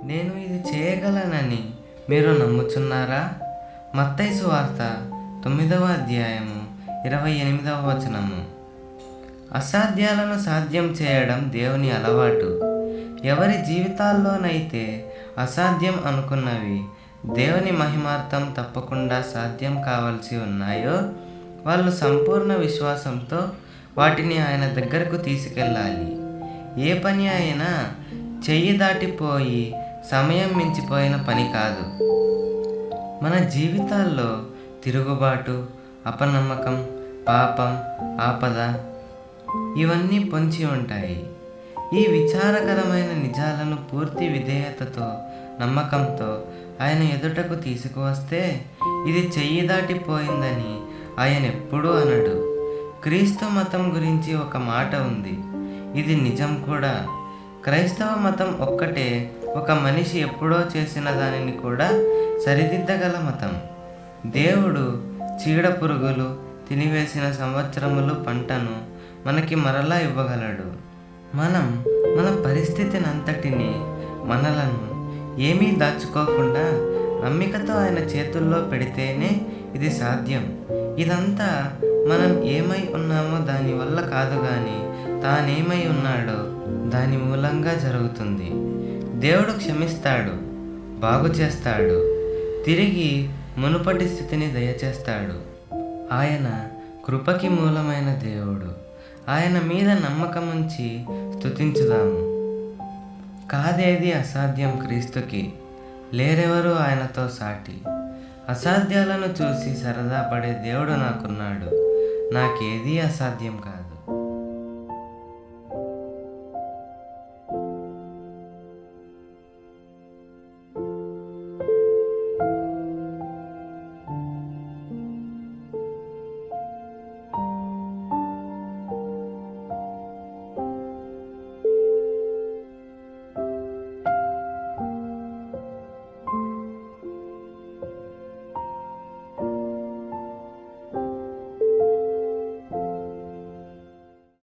నేను ఇది చేయగలనని మీరు నమ్ముచున్నారా? మత్తయి సువార్త 9వ అధ్యాయము 28వ వచనము. అసాధ్యాలను సాధ్యం చేయడం దేవుని అలవాటు. ఎవరి జీవితాల్లోనైతే అసాధ్యం అనుకున్నవి దేవుని మహిమార్థం తప్పకుండా సాధ్యం కావాల్సి ఉన్నాయో వాళ్ళు సంపూర్ణ విశ్వాసంతో వాటిని ఆయన దగ్గరకు తీసుకెళ్ళాలి. ఏ పని అయినా చెయ్యి దాటిపోయి సమయం మించిపోయిన పని కాదు. మన జీవితాల్లో తిరుగుబాటు, అపనమ్మకం, పాపం, ఆపద ఇవన్నీ పొంచి ఉంటాయి. ఈ విచారకరమైన నిజాలను పూర్తి విధేయతతో, నమ్మకంతో ఆయన ఎదుటకు తీసుకువస్తే ఇది చెయ్యి దాటిపోయిందని ఆయన ఎప్పుడూ అనడు. క్రీస్తు మతం గురించి ఒక మాట ఉంది, ఇది నిజం కూడా. క్రైస్తవ మతం ఒక్కటే ఒక మనిషి ఎప్పుడో చేసిన దానిని కూడా సరిదిద్దగల మతం. దేవుడు చీడ పురుగులు తినివేసిన సంవత్సరములు పంటను మనకి మరలా ఇవ్వగలడు. మనం మన పరిస్థితినంతటిని, మనలను ఏమీ దాచుకోకుండా నమ్మికతో ఆయన చేతుల్లో పెడితేనే ఇది సాధ్యం. ఇదంతా మనం ఏమై ఉన్నామో దానివల్ల కాదు కానీ తానేమై ఉన్నాడో దాని మూలంగా జరుగుతుంది. దేవుడు క్షమిస్తాడు, బాగు చేస్తాడు, తిరిగి మునుపటి స్థితిని దయచేస్తాడు. ఆయన కృపకి మూలమైన దేవుడు. ఆయన మీద నమ్మకముంచి స్తుతించుదాము. కాదేది అసాధ్యం క్రీస్తుకి, లేరెవరు ఆయనతో సాటి. అసాధ్యాలను చూసి సరదా పడే దేవుడు నాకున్నాడు, నాకేదీ అసాధ్యం కాదు.